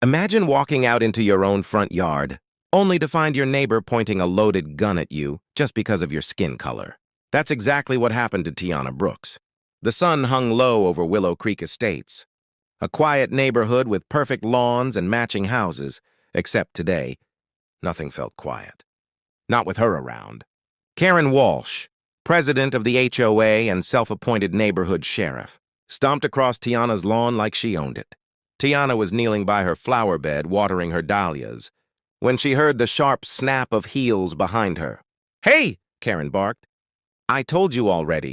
Imagine walking out into your own front yard, only to find your neighbor pointing a loaded gun at you just because of your skin color. That's exactly what happened to Tiana Brooks. The sun hung low over Willow Creek Estates, a quiet neighborhood with perfect lawns and matching houses, except today, nothing felt quiet. Not with her around. Karen Walsh, president of the HOA and self-appointed neighborhood sheriff, stomped across Tiana's lawn like she owned it. Tiana was kneeling by her flower bed, watering her dahlias, when she heard the sharp snap of heels behind her. "Hey!" Karen barked. "I told you already,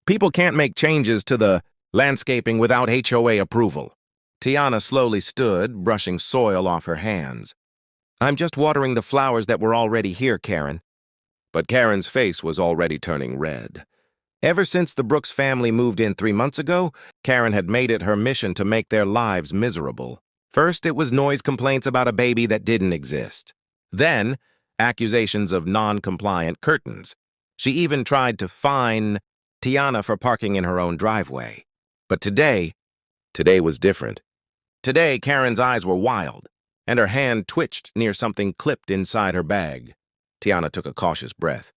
people can't make changes to the landscaping without HOA approval." Tiana slowly stood, brushing soil off her hands. "I'm just watering the flowers that were already here, Karen." But Karen's face was already turning red. Ever since the Brooks family moved in 3 months ago, Karen had made it her mission to make their lives miserable. First, it was noise complaints about a baby that didn't exist. Then, accusations of non-compliant curtains. She even tried to fine Tiana for parking in her own driveway. But today was different. Today, Karen's eyes were wild, and her hand twitched near something clipped inside her bag. Tiana took a cautious breath.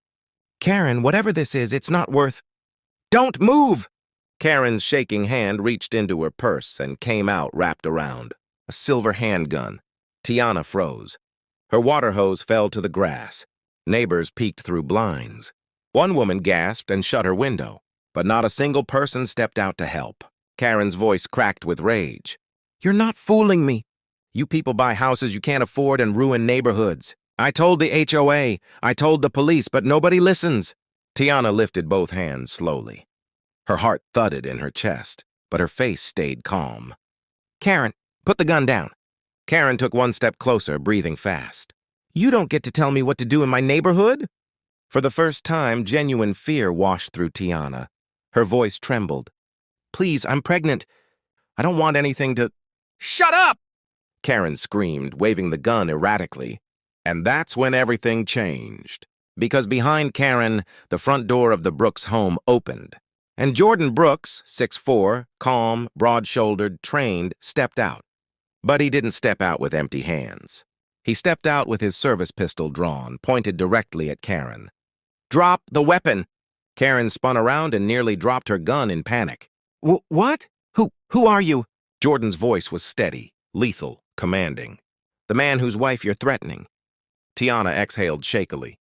"Karen, whatever this is, it's not worth—" "Don't move!" Karen's shaking hand reached into her purse and came out wrapped around. A silver handgun. Tiana froze. Her water hose fell to the grass. Neighbors peeked through blinds. One woman gasped and shut her window, but not a single person stepped out to help. Karen's voice cracked with rage. "You're not fooling me. You people buy houses you can't afford and ruin neighborhoods. I told the HOA, I told the police, but nobody listens." Tiana lifted both hands slowly. Her heart thudded in her chest, but her face stayed calm. "Karen, put the gun down." Karen took one step closer, breathing fast. "You don't get to tell me what to do in my neighborhood?" For the first time, genuine fear washed through Tiana. Her voice trembled. "Please, I'm pregnant. I don't want anything to—" "Shut up!" Karen screamed, waving the gun erratically. And that's when everything changed. Because behind Karen, the front door of the Brooks home opened. And Jordan Brooks, 6'4", calm, broad-shouldered, trained, stepped out. But he didn't step out with empty hands. He stepped out with his service pistol drawn, pointed directly at Karen. "Drop the weapon!" Karen spun around and nearly dropped her gun in panic. What? Who are you?" Jordan's voice was steady, lethal, commanding. "The man whose wife you're threatening." Tiana exhaled shakily.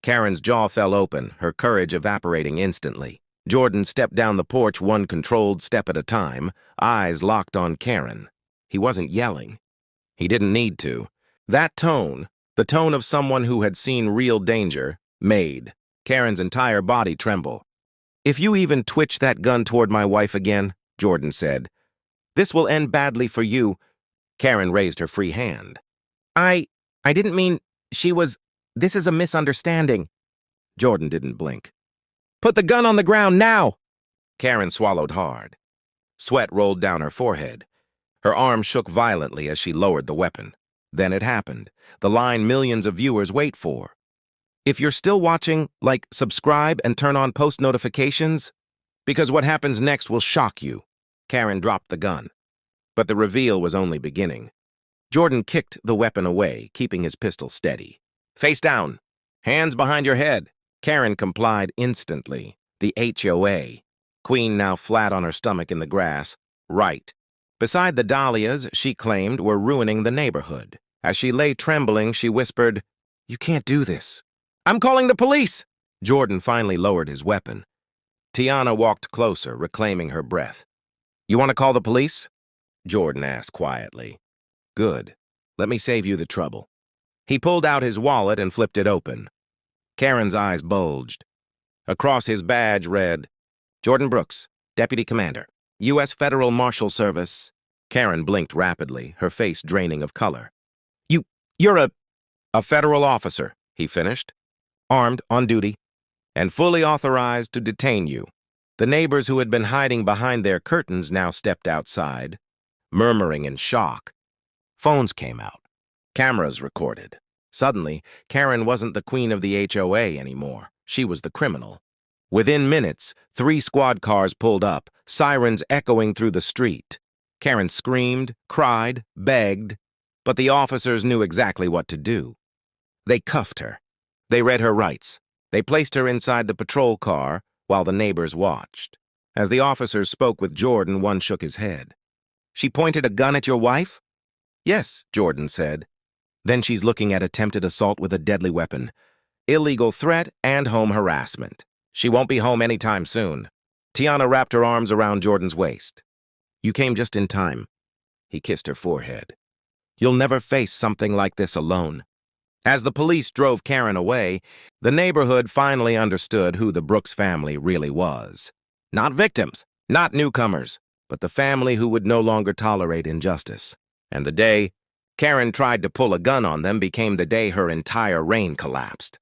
Karen's jaw fell open, her courage evaporating instantly. Jordan stepped down the porch one controlled step at a time, eyes locked on Karen. He wasn't yelling. He didn't need to. That tone, the tone of someone who had seen real danger, made Karen's entire body tremble. "If you even twitch that gun toward my wife again," Jordan said, "this will end badly for you." Karen raised her free hand. I didn't mean... This is a misunderstanding." Jordan didn't blink. "Put the gun on the ground now!" Karen swallowed hard. Sweat rolled down her forehead. Her arm shook violently as she lowered the weapon. Then it happened. The line millions of viewers wait for. If you're still watching, subscribe and turn on post notifications, because what happens next will shock you. Karen dropped the gun. But the reveal was only beginning. Jordan kicked the weapon away, keeping his pistol steady. "Face down. Hands behind your head." Karen complied instantly. The HOA. Queen now flat on her stomach in the grass. Right. Beside the dahlias, she claimed, were ruining the neighborhood. As she lay trembling, she whispered, "You can't do this." "I'm calling the police!" Jordan finally lowered his weapon. Tiana walked closer, reclaiming her breath. "You want to call the police?" Jordan asked quietly. "Good. Let me save you the trouble." He pulled out his wallet and flipped it open. Karen's eyes bulged. Across his badge read, "Jordan Brooks, Deputy Commander, U.S. Federal Marshal Service." Karen blinked rapidly, her face draining of color. You're a federal officer," he finished. "Armed, on duty, and fully authorized to detain you." The neighbors who had been hiding behind their curtains now stepped outside, murmuring in shock. Phones came out. Cameras recorded. Suddenly, Karen wasn't the queen of the HOA anymore. She was the criminal. Within minutes, 3 squad cars pulled up, sirens echoing through the street. Karen screamed, cried, begged, But the officers knew exactly what to do. They cuffed her. They read her rights. They placed her inside the patrol car while the neighbors watched. As the officers spoke with Jordan, one shook his head. "She pointed a gun at your wife?" "Yes," Jordan said. "Then she's looking at attempted assault with a deadly weapon, illegal threat, and home harassment. She won't be home anytime soon." Tiana wrapped her arms around Jordan's waist. "You came just in time." He kissed her forehead. "You'll never face something like this alone." As the police drove Karen away, the neighborhood finally understood who the Brooks family really was. Not victims, not newcomers, but the family who would no longer tolerate injustice. And the day Karen tried to pull a gun on them became the day her entire reign collapsed.